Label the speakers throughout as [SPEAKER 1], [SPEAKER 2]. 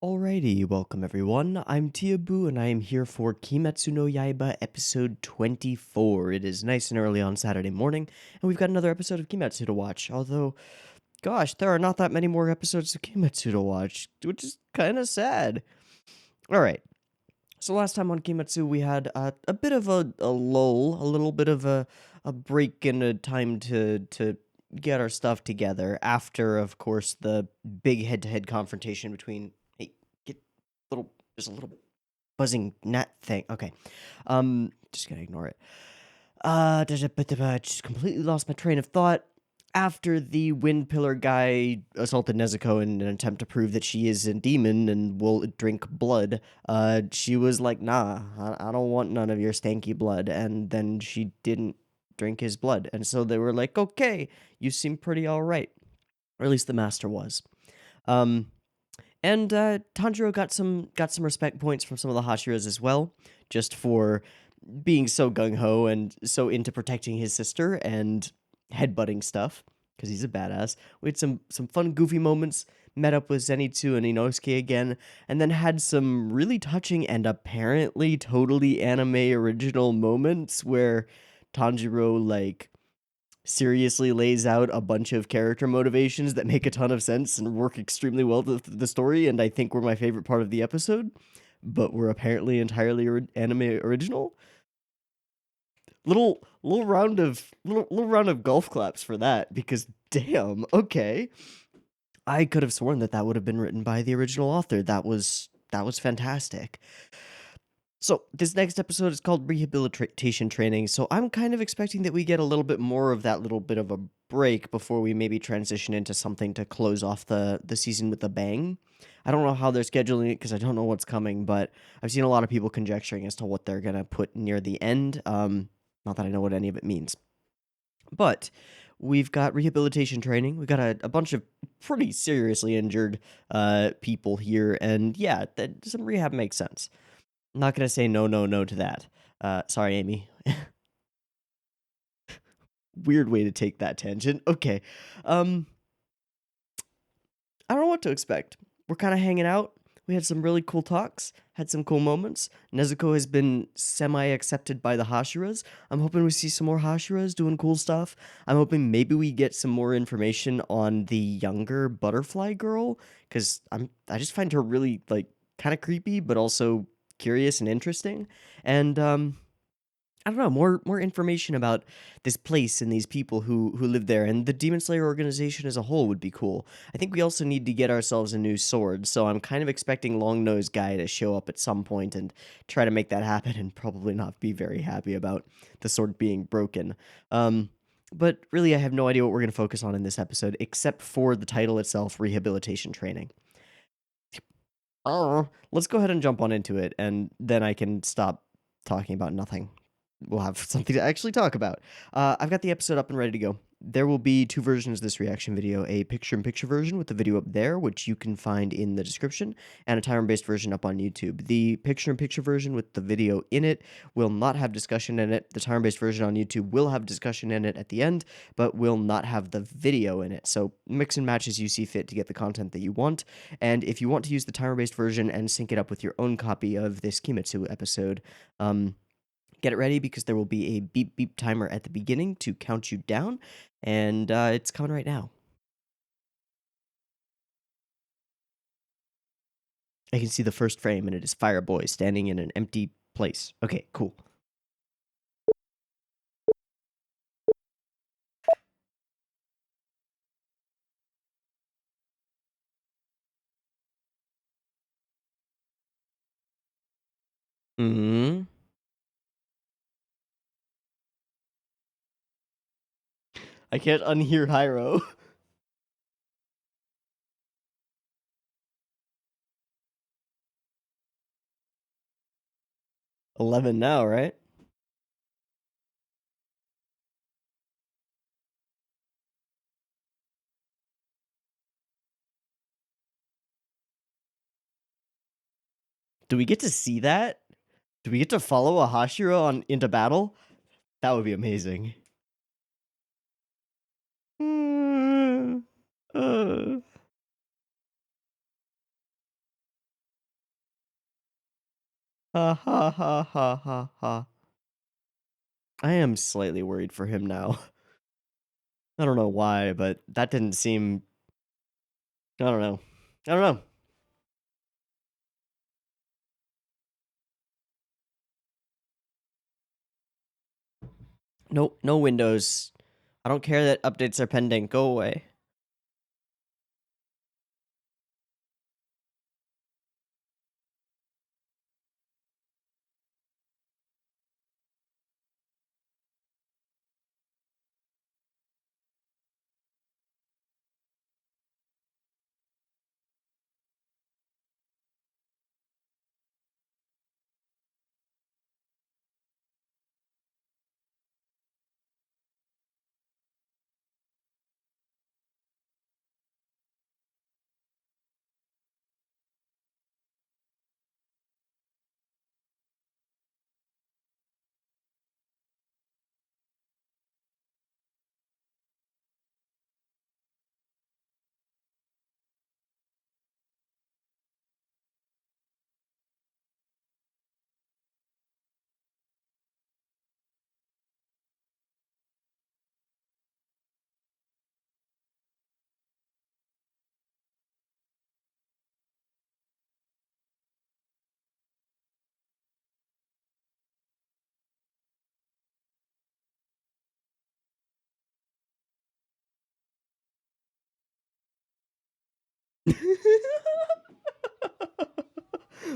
[SPEAKER 1] Alrighty, welcome everyone. I'm Teeaboo and I am here for Kimetsu no Yaiba episode 24. It is nice and early on Saturday morning, and we've got another episode of Kimetsu to watch. Although, gosh, there are not that many more episodes of Kimetsu to watch, which is kind of sad. Alright, so last time on Kimetsu we had a bit of a lull, a little bit of a break and a time to get our stuff together after, of course, the big head-to-head confrontation between... Hey, get little... There's a little buzzing gnat thing. Okay. Just gonna ignore it. Just completely lost my train of thought. After the wind pillar guy assaulted Nezuko in an attempt to prove that she is a demon and will drink blood, she was like, nah, I don't want none of your stanky blood. And then she didn't drink his blood. And so they were like, okay, you seem pretty alright. Or at least the master was. And Tanjiro got some respect points from some of the Hashiras as well, just for being so gung-ho and so into protecting his sister and headbutting stuff, because he's a badass. We had some fun, goofy moments, met up with Zenitsu and Inosuke again, and then had some really touching and apparently totally anime original moments where Tanjiro, like, seriously lays out a bunch of character motivations that make a ton of sense and work extremely well with the story, and I think were my favorite part of the episode, but were apparently entirely anime original. Little round of golf claps for that, because damn, okay. I could have sworn that would have been written by the original author. That was fantastic. So this next episode is called Rehabilitation Training, so I'm kind of expecting that we get a little bit more of that little bit of a break before we maybe transition into something to close off the season with a bang. I don't know how they're scheduling it because I don't know what's coming, but I've seen a lot of people conjecturing as to what they're going to put near the end. Not that I know what any of it means. But we've got rehabilitation training. We've got a bunch of pretty seriously injured people here, and yeah, some rehab makes sense. I'm not gonna say no to that. Sorry, Amy. Weird way to take that tangent. Okay. I don't know what to expect. We're kind of hanging out. We had some really cool talks, had some cool moments. Nezuko has been semi-accepted by the Hashiras. I'm hoping we see some more Hashiras doing cool stuff. I'm hoping maybe we get some more information on the younger butterfly girl, because I just find her really, like, kind of creepy, but also curious and interesting. And I don't know, more information about this place and these people who live there, and the Demon Slayer organization as a whole would be cool. I think we also need to get ourselves a new sword, so I'm kind of expecting Long Nose Guy to show up at some point and try to make that happen, and probably not be very happy about the sword being broken. But really, I have no idea what we're going to focus on in this episode, except for the title itself, Rehabilitation Training. Let's go ahead and jump on into it, and then I can stop talking about nothing. We'll have something to actually talk about. I've got the episode up and ready to go. There will be two versions of this reaction video, a picture-in-picture version with the video up there, which you can find in the description, and a time-based version up on YouTube. The picture-in-picture version with the video in it will not have discussion in it. The time-based version on YouTube will have discussion in it at the end, but will not have the video in it. So mix and match as you see fit to get the content that you want. And if you want to use the timer-based version and sync it up with your own copy of this Kimetsu episode, get it ready, because there will be a beep beep timer at the beginning to count you down, and it's coming right now. I can see the first frame, and it is Fireboy standing in an empty place. Okay, cool. Hmm. I can't unhear Hyro. 11 now, right? Do we get to see that? Do we get to follow a Hashira into battle? That would be amazing. Ha ha ha ha ha ha. I am slightly worried for him now. I don't know why, but that didn't seem. I don't know. I don't know. Nope, no windows. I don't care that updates are pending. Go away.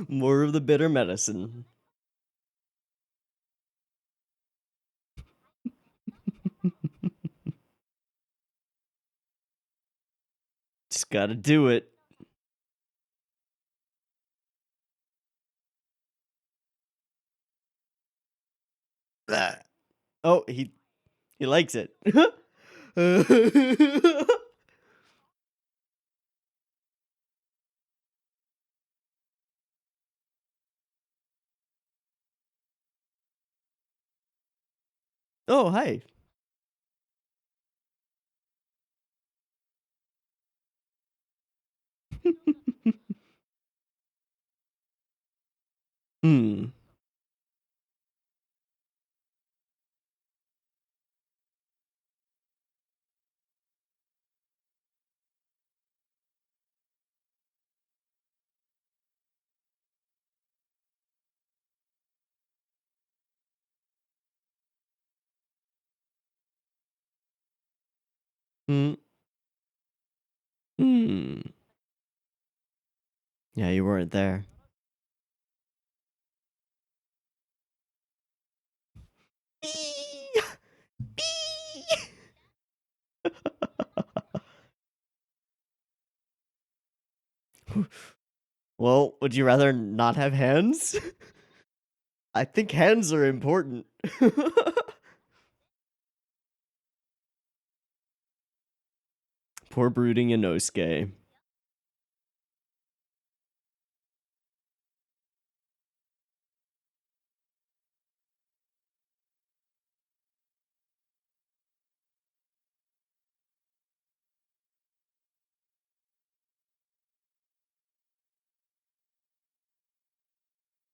[SPEAKER 1] More of the bitter medicine. Just gotta do it. Ah. Oh, he likes it. Oh, hi. Hmm. Hmm. Hmm. Yeah, you weren't there. Well, would you rather not have hands? I think hands are important. Poor brooding Inosuke.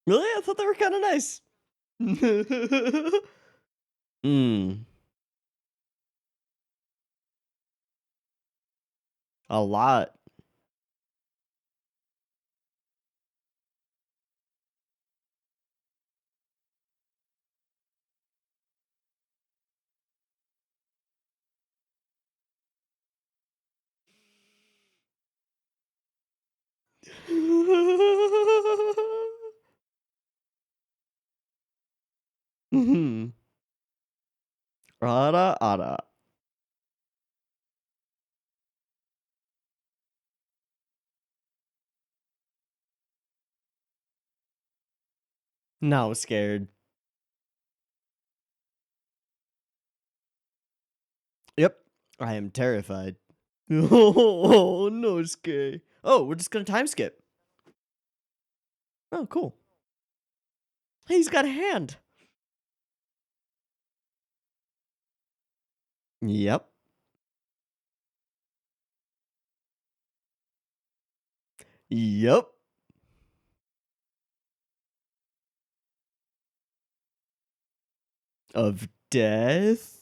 [SPEAKER 1] Really? I thought they were kind of nice. Hmm. A lot. Hmm. Ara ara. Now scared. Yep. I am terrified. Oh, no, Inosuke. Oh, we're just gonna time skip. Oh, cool. Hey, he's got a hand. Yep. Yep. Of death?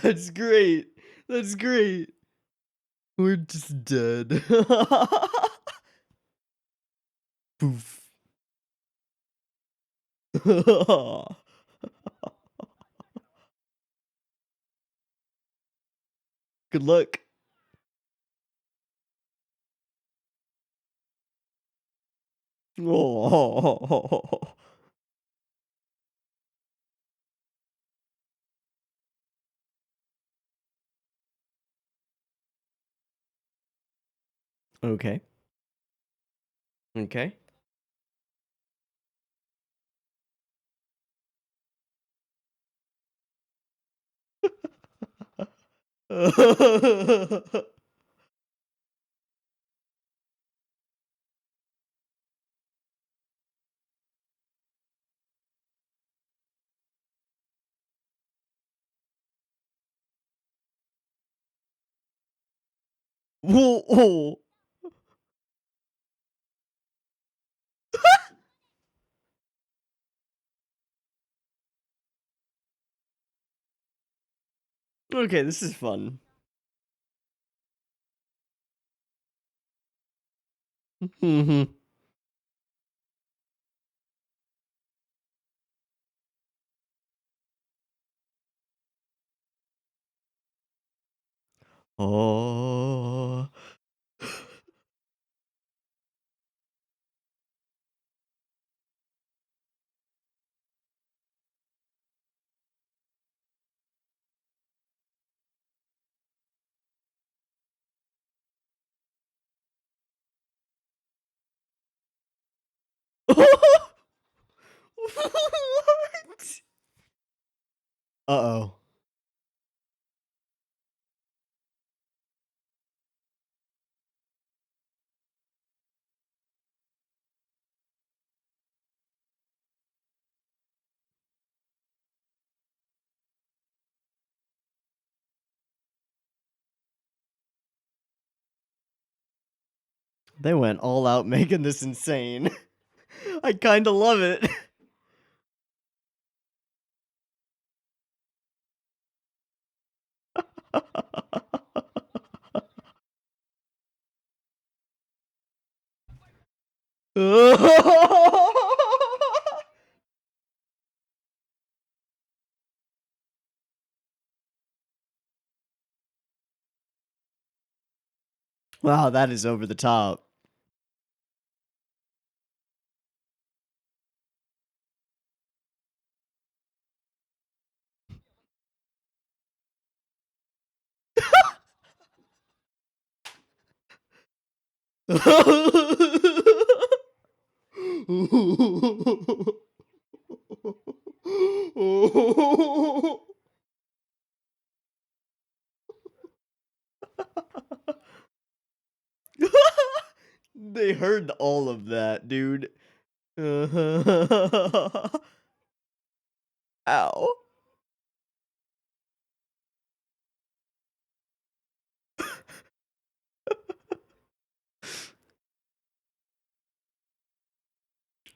[SPEAKER 1] That's great. That's great. We're just dead. Poof. Good luck. Oh. Okay. Okay. Whoa. Okay, this is fun. Oh. What? Uh-oh. They went all out making this insane. I kind of love it. Wow, that is over the top. They heard all of that, dude. Ow.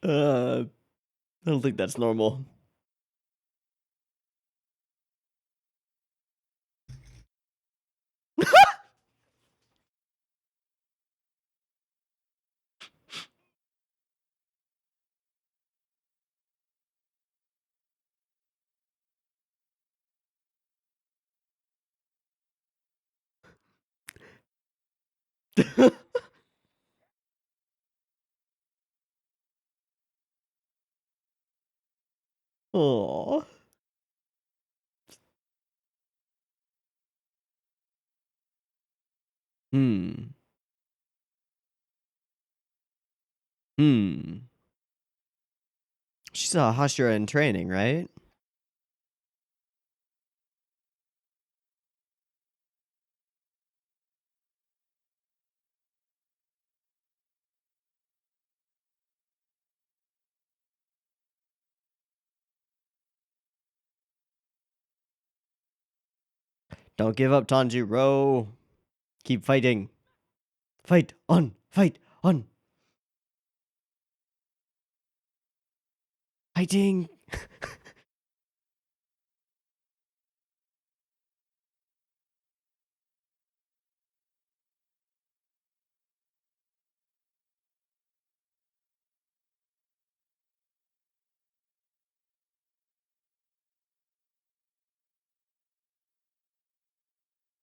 [SPEAKER 1] I don't think that's normal. Oh. Hmm. Hmm. She's a Hashira in training, right? Don't give up, Tanjiro. Keep fighting. Fight on. Fight on. Fighting.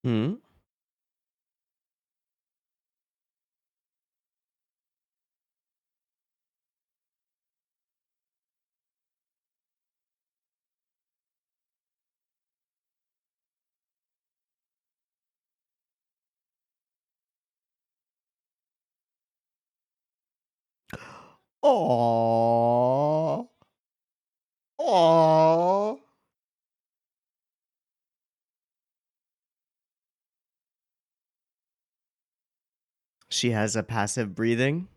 [SPEAKER 1] Hmm? Aww. Aww. She has a passive breathing.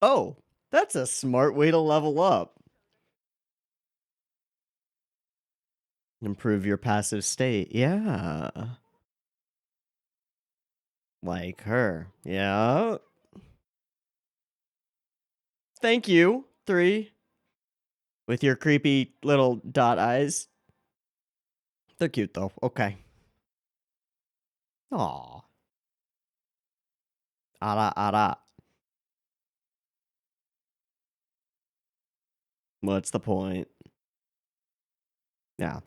[SPEAKER 1] Oh, that's a smart way to level up. Improve your passive state. Yeah. Like her. Yeah. Thank you. 3. With your creepy little dot eyes. They're cute though. Okay. Aw. Ara ara. What's the point? Yeah.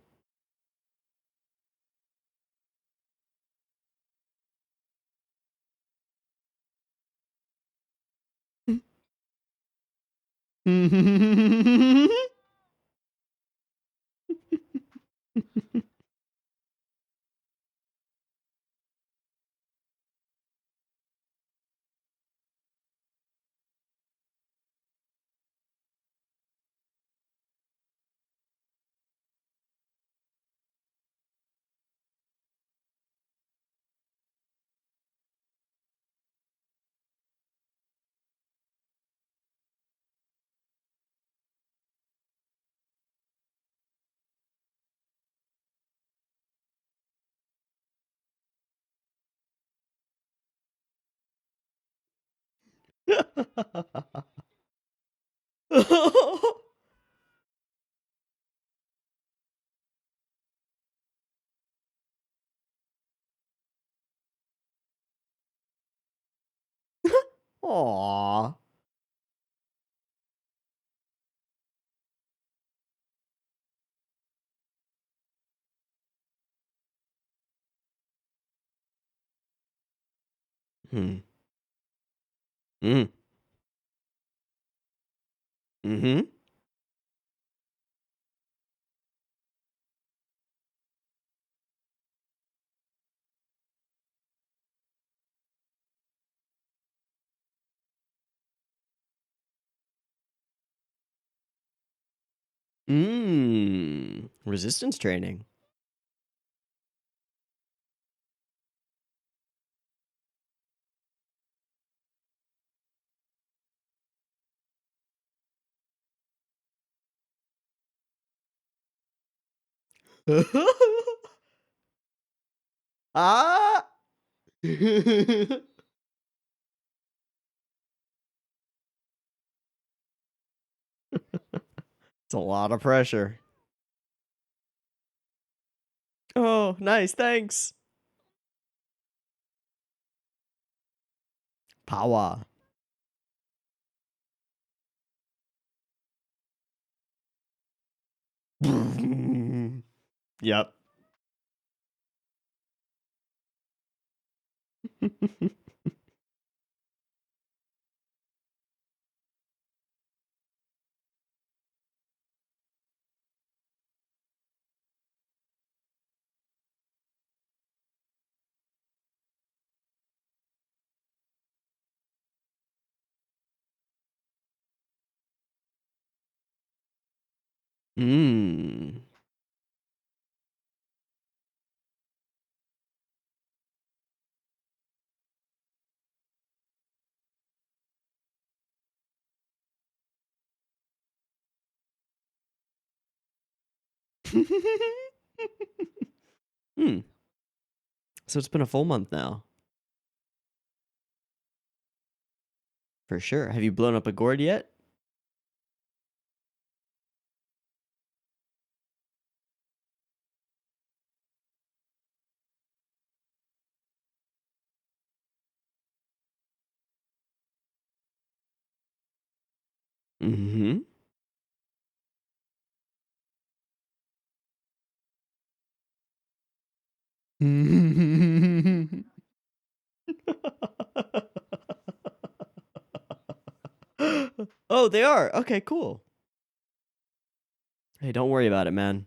[SPEAKER 1] Aw. Hmm. Mm. Mm-hmm. Resistance training. Ah. It's a lot of pressure. Oh, nice. Thanks. Power. Yep. Mmm. Hmm. So it's been a full month now. For sure. Have you blown up a gourd yet? Mm-hmm. Oh, they are. Okay, cool. Hey, don't worry about it, man.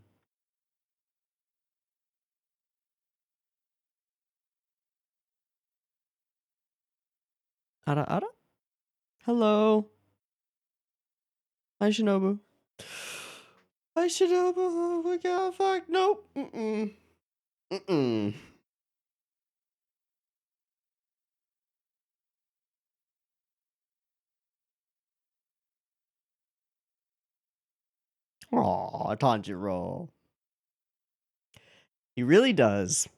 [SPEAKER 1] Ara ara? Hello. Hi, Shinobu. Hi, Shinobu. We got fuck. Nope. Mm-mm. Mm-mm. Aw, Tanjiro. He really does.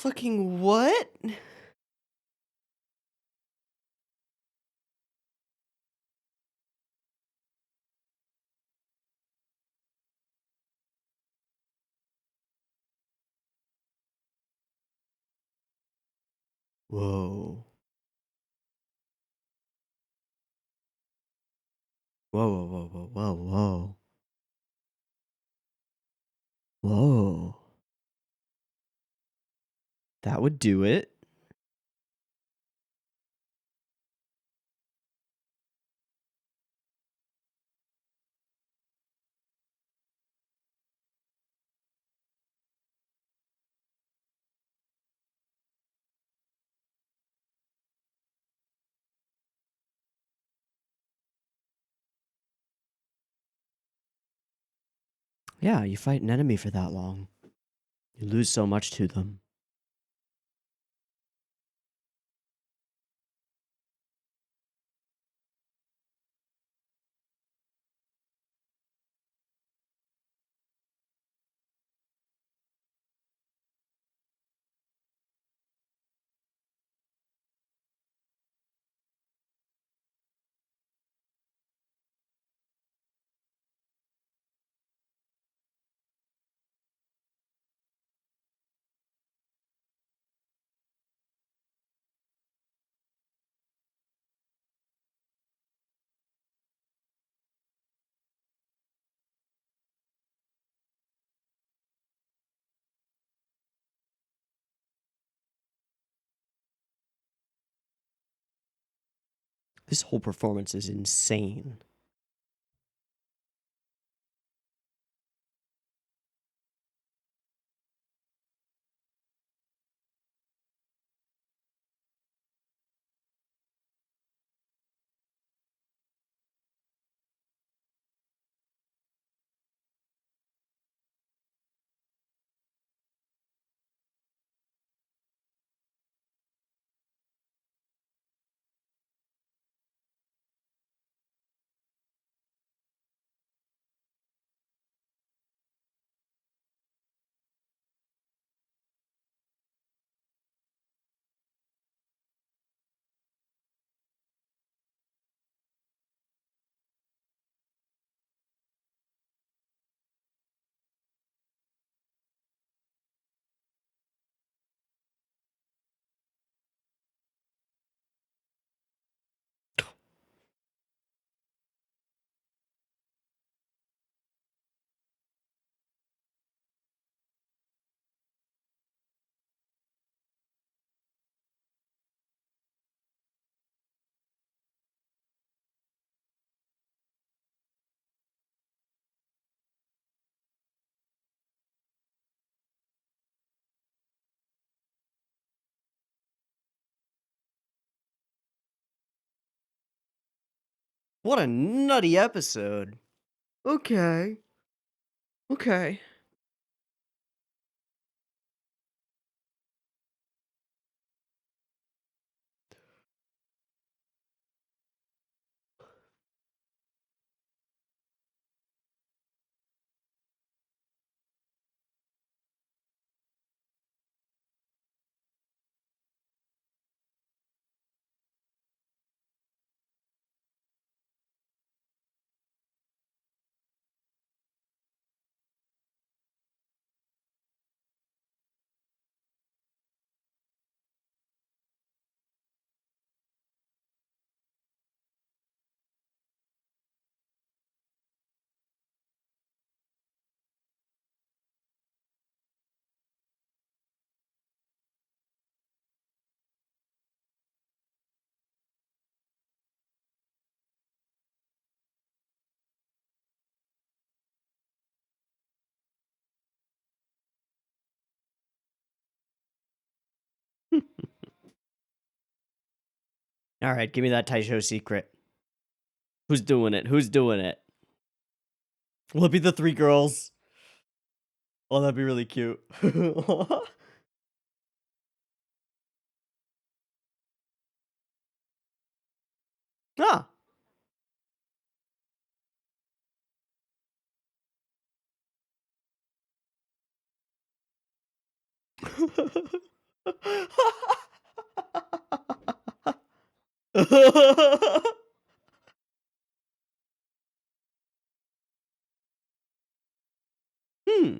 [SPEAKER 1] Fucking what? Whoa. Whoa, whoa, whoa, whoa, whoa, whoa. Whoa. That would do it. Yeah, you fight an enemy for that long. You lose so much to them. This whole performance is insane. What a nutty episode. Okay. Okay. All right, give me that Taisho secret. Who's doing it? Who's doing it? Will it be the three girls? Oh, that'd be really cute. Ah. Hmm.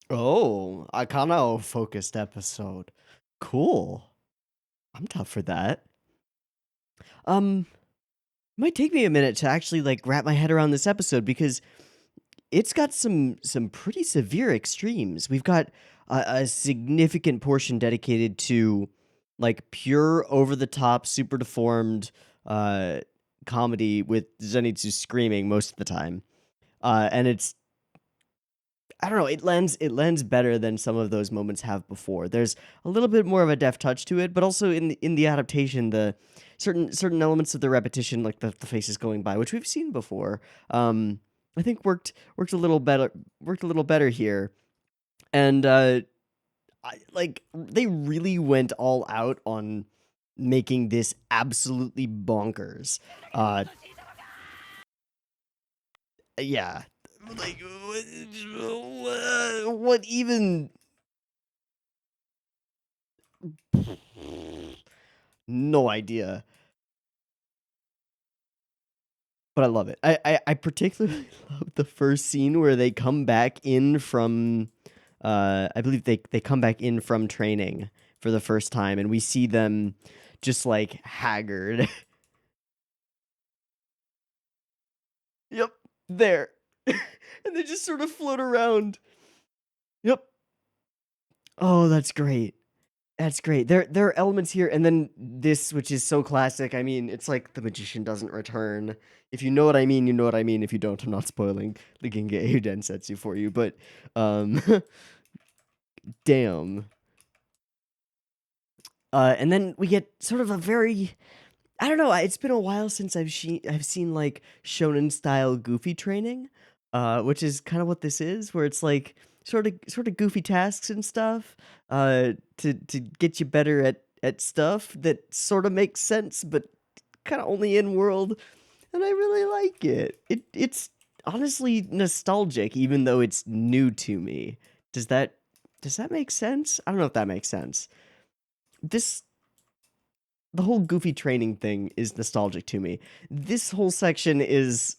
[SPEAKER 1] Oh, a Kanao focused episode. Cool. I'm tough for that. It might take me a minute to actually like wrap my head around this episode because it's got some pretty severe extremes. We've got a significant portion dedicated to like pure over the top, super deformed comedy with Zenitsu screaming most of the time. And it's I don't know, it lends better than some of those moments have before. There's a little bit more of a deft touch to it, but also in the adaptation, the certain elements of the repetition, like the faces going by, which we've seen before, I think worked a little better here. And they really went all out on making this absolutely bonkers. Uh, yeah, like what even no idea, but I love it. I particularly love the first scene where they come back in from, I believe they come back in from training for the first time, and we see them just like haggard. Yep, there, and they just sort of float around. Yep. Oh, that's great. That's great. There are elements here, and then this, which is so classic. I mean, it's like the magician doesn't return. If you know what I mean, you know what I mean. If you don't, I'm not spoiling the Ginga Eiyuu Densetsu for you. But, damn. And then we get sort of a very, I don't know. It's been a while since I've seen like shonen style goofy training, which is kind of what this is, where it's like sort of goofy tasks and stuff, to get you better at stuff that sort of makes sense, but kind of only in world. And I really like it. It's honestly nostalgic, even though it's new to me. Does that does that make sense? I don't know if that makes sense. This the whole goofy training thing is nostalgic to me. This whole section is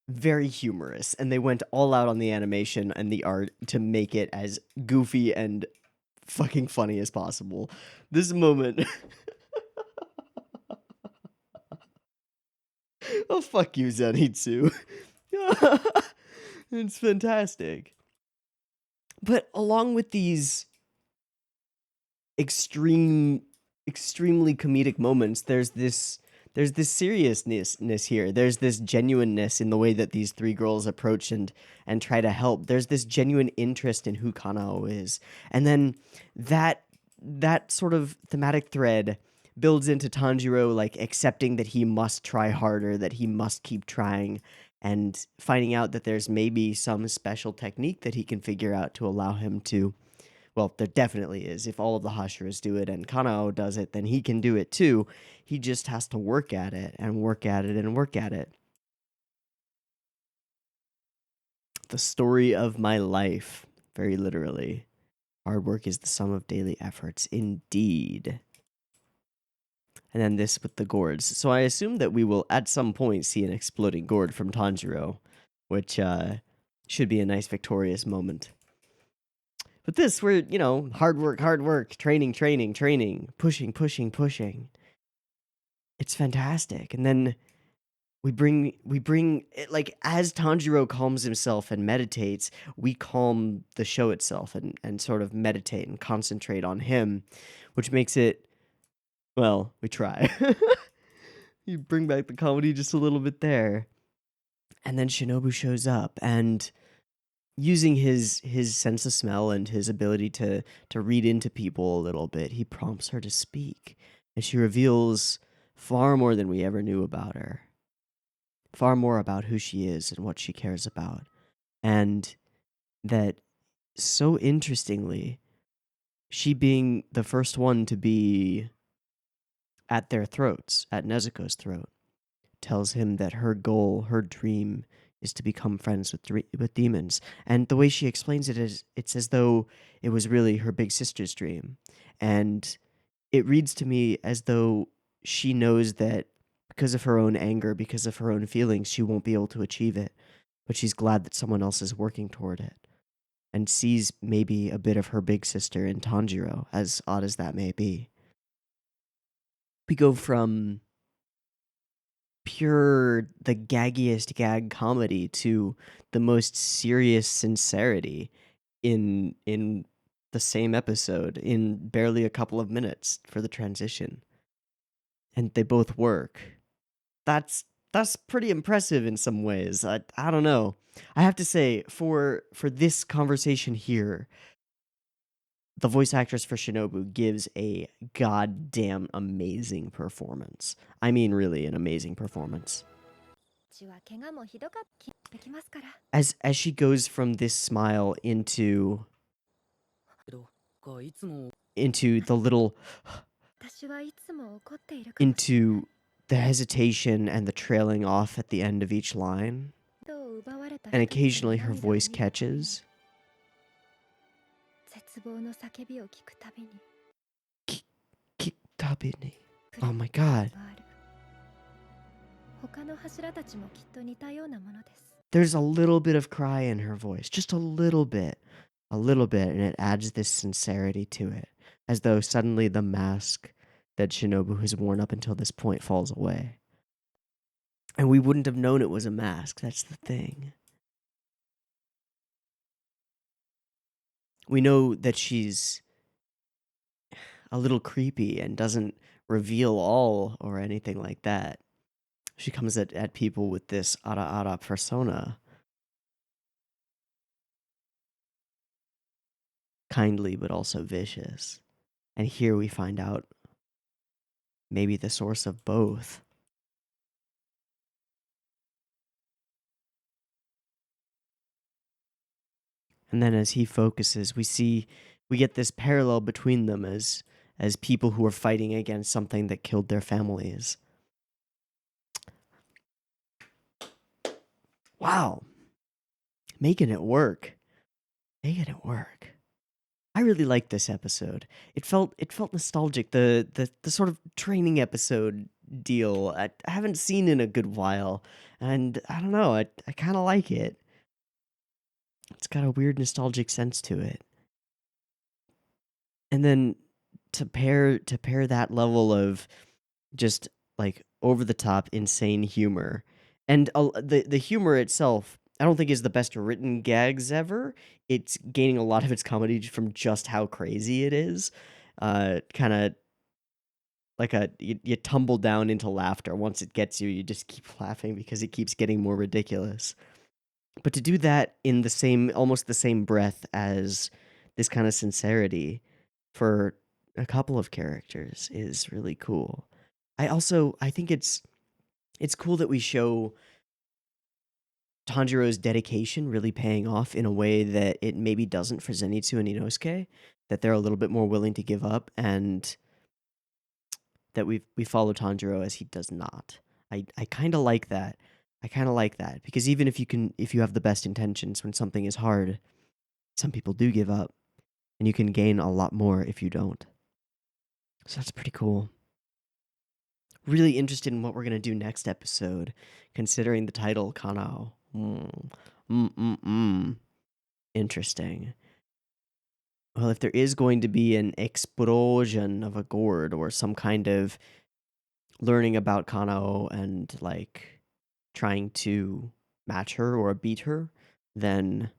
[SPEAKER 1] very humorous, and they went all out on the animation and the art to make it as goofy and fucking funny as possible. This moment. Oh, fuck you, Zenitsu. It's fantastic. But along with these extreme extremely comedic moments, there's there's this seriousness here. There's this genuineness in the way that these three girls approach and try to help. There's this genuine interest in who Kanao is. And then that sort of thematic thread builds into Tanjiro like accepting that he must try harder, that he must keep trying, and finding out that there's maybe some special technique that he can figure out to allow him to. Well, there definitely is. If all of the Hashiras do it and Kanao does it, then he can do it too. He just has to work at it and work at it and work at it. The story of my life, very literally. Hard work is the sum of daily efforts, indeed. And then this with the gourds. So I assume that we will at some point see an exploding gourd from Tanjiro, which should be a nice victorious moment. But this, we're, hard work, training, pushing. It's fantastic. And then we bring it, like, as Tanjiro calms himself and meditates, we calm the show itself and sort of meditate and concentrate on him, which makes it, well, we try. You bring back the comedy just a little bit there. And then Shinobu shows up, and using his sense of smell and his ability to read into people a little bit, he prompts her to speak. And she reveals far more than we ever knew about her. Far more about who she is and what she cares about. And that, so interestingly, she being the first one to be at their throats, at Nezuko's throat, tells him that her goal, her dream, is to become friends with demons. And the way she explains it is, it's as though it was really her big sister's dream. And it reads to me as though she knows that because of her own anger, because of her own feelings, she won't be able to achieve it. But she's glad that someone else is working toward it. And sees maybe a bit of her big sister in Tanjiro, as odd as that may be. We go from the gaggiest gag comedy to the most serious sincerity in the same episode, in barely a couple of minutes for the transition. And they both work. That's pretty impressive in some ways. I don't know. I have to say, for this conversation here, the voice actress for Shinobu gives a goddamn amazing performance. I mean, really an amazing performance. As she goes from this smile into the little, into the hesitation and the trailing off at the end of each line, and occasionally her voice catches. Oh my god. There's a little bit of cry in her voice, just a little bit, and it adds this sincerity to it, as though suddenly the mask that Shinobu has worn up until this point falls away. And we wouldn't have known it was a mask, that's the thing. We know that she's a little creepy and doesn't reveal all or anything like that. She comes at people with this ara persona. Kindly, but also vicious. And here we find out maybe the source of both. And then as he focuses, we get this parallel between them as people who are fighting against something that killed their families. Wow. Making it work. I really liked this episode. It felt nostalgic. The sort of training episode deal I haven't seen in a good while, and I don't know. I kind of like it. It's got a weird nostalgic sense to it. And then to pair that level of just like over the top insane humor, and the humor itself, I don't think is the best written gags ever. It's gaining a lot of its comedy from just how crazy it is. Kind of you tumble down into laughter. Once it gets you, you just keep laughing because it keeps getting more ridiculous. But to do that in the same, almost the same breath as this kind of sincerity for a couple of characters is really cool. I think it's cool that we show Tanjiro's dedication really paying off in a way that it maybe doesn't for Zenitsu and Inosuke, that they're a little bit more willing to give up, and that we follow Tanjiro as he does not. I kind of like that. I kind of like that because even if you have the best intentions, when something is hard, some people do give up, and you can gain a lot more if you don't. So that's pretty cool. Really interested in what we're gonna do next episode, considering the title Kanao. Interesting. Well, if there is going to be an explosion of a gourd or some kind of learning about Kanao and like trying to match her or beat her, then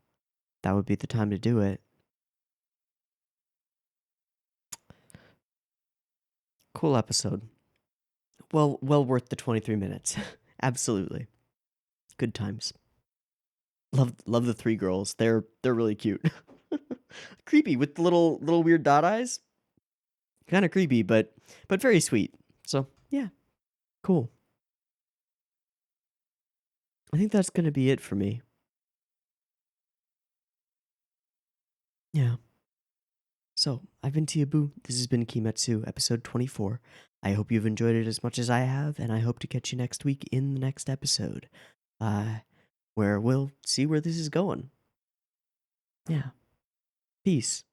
[SPEAKER 1] that would be the time to do it. Cool episode. Well worth the 23 minutes. Absolutely. Good times. Love the three girls. They're really cute. Creepy with the little weird dot eyes. Kind of creepy, but very sweet. So, yeah. Cool. I think that's going to be it for me. Yeah. So, I've been Teeaboo. This has been Kimetsu, episode 24. I hope you've enjoyed it as much as I have, and I hope to catch you next week in the next episode, where we'll see where this is going. Yeah. Peace.